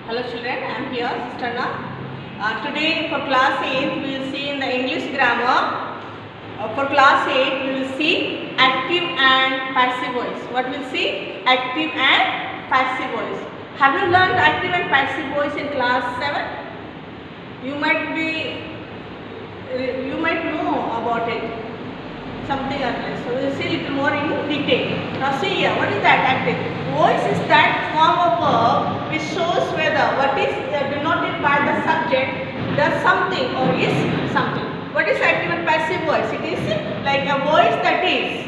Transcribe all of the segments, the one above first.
Hello children, I am here, Sister Anna. Today for class 8 we will see in the English grammar. For class 8 we will see active and passive voice. What we will see? Active and passive voice. Have you learned active and passive voice in class 7? You might know about it. Something or less. So we will see little more in detail. Now see here, what is that active? Voice is that form of verb which shows whether what is denoted by the subject does something or is something. What is active and passive voice? It is like a voice that is.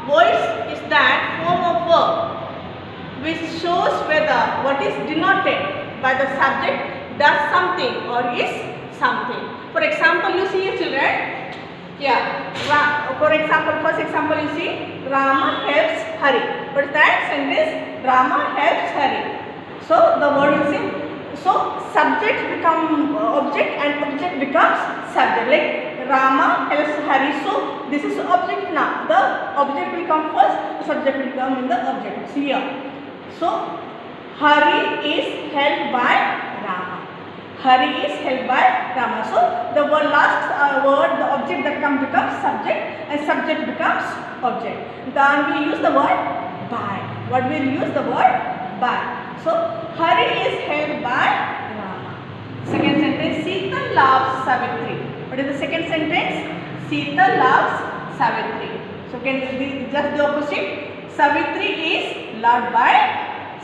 Voice is that form of verb which shows whether what is denoted by the subject does something or is something. For example, you see children. Yeah, for example, first example you see Rama helps Hari. What is that sentence? Rama helps Hari. So the word is so subject become object and object becomes subject. Like Rama helps Hari. So this is object now. The object will come first. The subject will come in the object. See here. So Hari is helped by Rama. Hari is helped by Rama. So the last word, the object that comes becomes subject and subject becomes object. Then we use the word by. What we will use the word by. So Hari is helped by Rama. Second sentence, Sita loves Savitri. What is the second sentence? Sita loves Savitri. So can be just the opposite. Savitri is loved by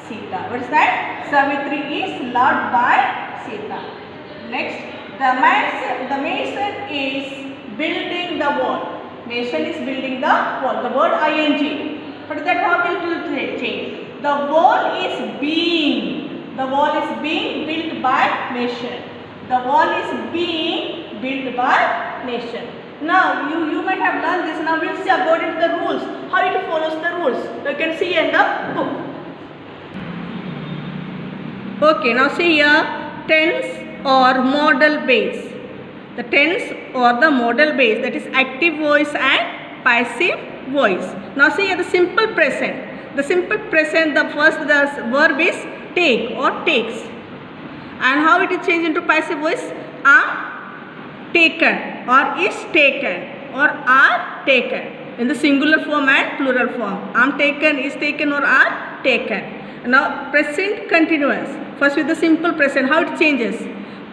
Sita. What is that? Savitri is loved by Sita. Next, the mason is building the wall. Mason is building the wall. The word ing. What is that? How will it change? The wall is being. The wall is being built by mason. The wall is being built by mason. Now you might have learned this. Now we will see according to the rules how it follows the rules. You can see in the book. Okay. Now see here. Tense or modal base. The tense or the modal base, that is active voice and passive voice. Now see here the simple present. The simple present, the verb is take or takes. And how it is changed into passive voice? Are taken or is taken or are taken. In the singular form and plural form. Am taken, is taken or are taken. Now present continuous. First with the simple present, how it changes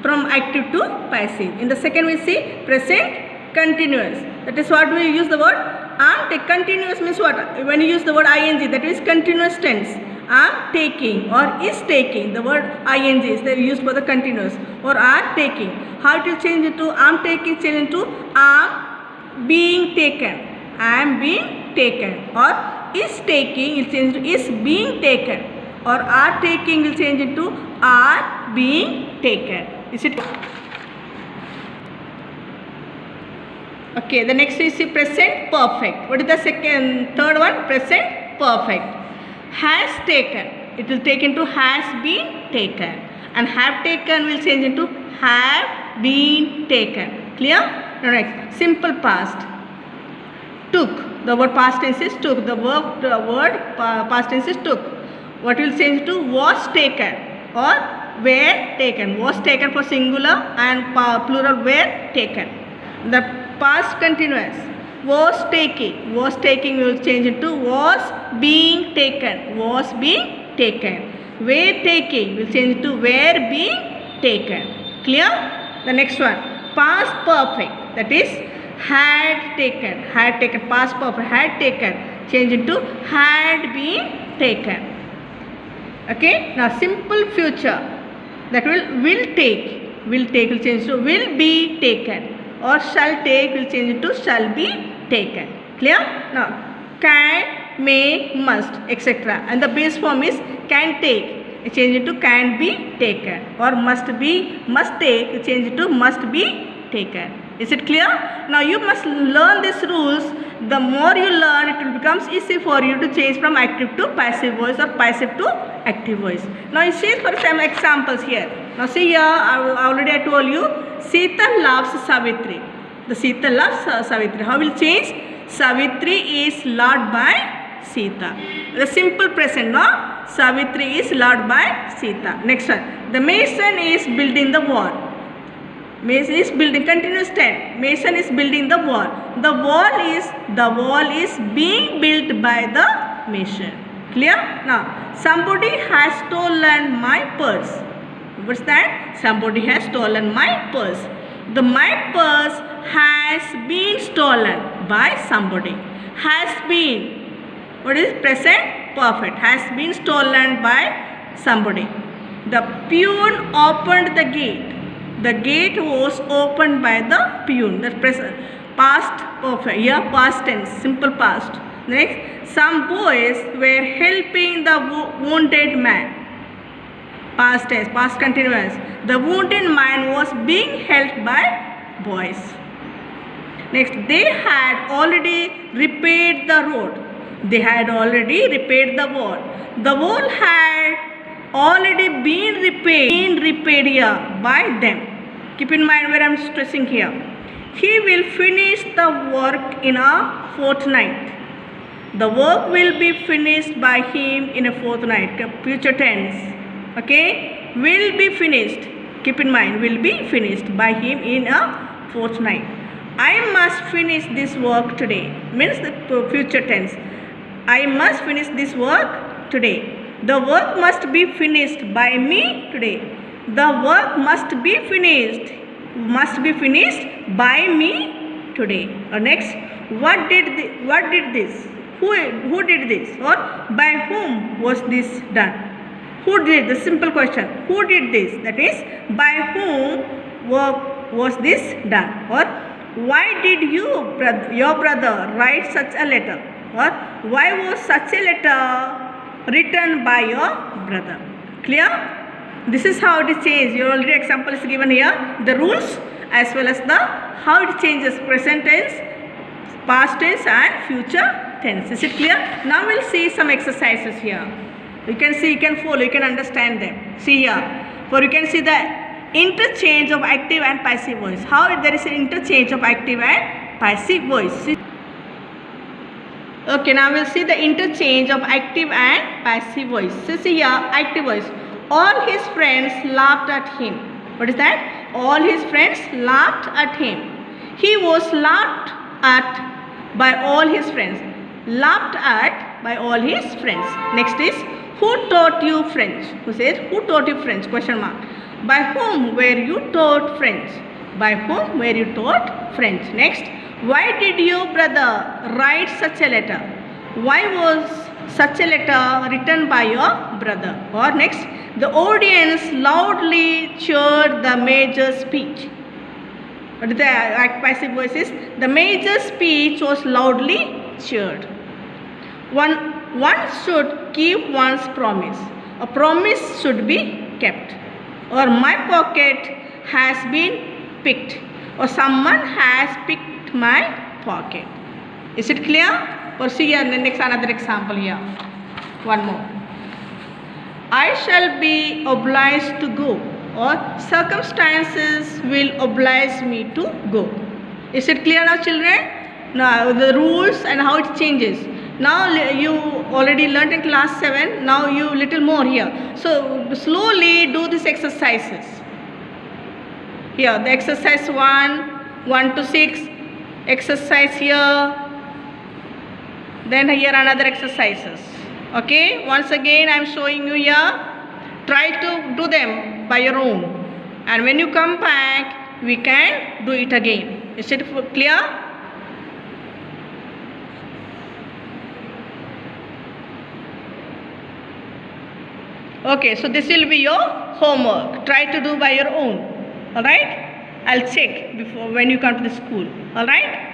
from active to passive. In the second we see present continuous. That is what we use the word am. Continuous means what? When you use the word ing, that is continuous tense. Am taking or is taking. The word ing is used for the continuous or are taking. How it will change into am taking, change into am being taken. Am being taken. Or is taking, it will change to is being taken. Or are taking will change into are being taken. Is it? Okay, the next is present perfect. What is the third one? Present perfect. Has taken. It will take into has been taken. And have taken will change into have been taken. Clear? Now next, simple past. Took. The word past tense is took. The word past tense is took. What will change to was taken or were taken. Was taken for singular and plural were taken. The past continuous. Was taking. Was taking will change into was being taken. Was being taken. Were taking will change into were being taken. Clear? The next one. Past perfect. That is had taken. Had taken. Past perfect. Had taken. Change into had been taken. Okay, now simple future, that will take will change to will be taken, or shall take will change into shall be taken. Clear? Now can, may, must, etc. And the base form is can take, change into can be taken, or must be, must take, change into must be taken. Is it clear? Now you must learn these rules. The more you learn, it will becomes easy for you to change from active to passive voice or passive to active voice. Now you see for some examples here. Now see here, already I told you, Sita loves Savitri. The Sita loves Savitri. How will change? Savitri is loved by Sita. The simple present, no? Savitri is loved by Sita. Next one. The mason is building the wall. Mason is building, continuous tense. Mason is building the wall. The wall is being built by the mason. Clear? Now, somebody has stolen my purse. What's that? Somebody has stolen my purse. My purse has been stolen by somebody. Has been. What is present? Perfect. Has been stolen by somebody. The peon opened the gate. The gate was opened by the peon. That's present. Past perfect. Here past tense. Simple past. Next. Some boys were helping the wounded man. Past tense. Past continuous. The wounded man was being helped by boys. Next. They had already repaired the road. They had already repaired the wall. The wall had already been repaired here by them. Keep in mind where I am stressing here. He will finish the work in a fortnight. The work will be finished by him in a fortnight. Future tense. Okay? Will be finished. Keep in mind, will be finished by him in a fortnight. I must finish this work today. Means the future tense. I must finish this work today. The work must be finished by me today. The work must be finished by me today. Next, what did this? Who did this? Or by whom was this done? Who did? The simple question. Who did this? That is, by whom was this done? Or why did your brother write such a letter? Or why was such a letter written by your brother? Clear? This is how it is changed. Your already example is given here. The rules as well as the how it changes present tense, past tense and future tense. Is it clear? Now we'll see some exercises here. You can see, you can follow, you can understand them. See here. For you can see the interchange of active and passive voice. How there is an interchange of active and passive voice. Okay, now we'll see the interchange of active and passive voice. So see here, active voice. All his friends laughed at him. What is that? All his friends laughed at him. He was laughed at by all his friends. Laughed at by all his friends. Next is, who taught you French? Who said, who taught you French? Question mark. By whom were you taught French? By whom were you taught French? Next, why did your brother write such a letter? Why was such a letter written by your brother? Or next, the audience loudly cheered the major speech. What is the passive voice is? The major speech was loudly cheered. One should keep one's promise. A promise should be kept. Or my pocket has been picked. Or someone has picked my pocket. Is it clear? Or see here, next another example here. One more. I shall be obliged to go. Or circumstances will oblige me to go. Is it clear now, children? Now the rules and how it changes. Now you already learned in class 7. Now you little more here. So slowly do these exercises. Here the exercise 1 to 6. Exercise here. Then here another exercises. Okay. Once again I am showing you here. Try to do them by your own. And when you come back, we can do it again. Is it clear? Okay, so this will be your homework. Try to do by your own. Alright? I'll check before when you come to the school. Alright?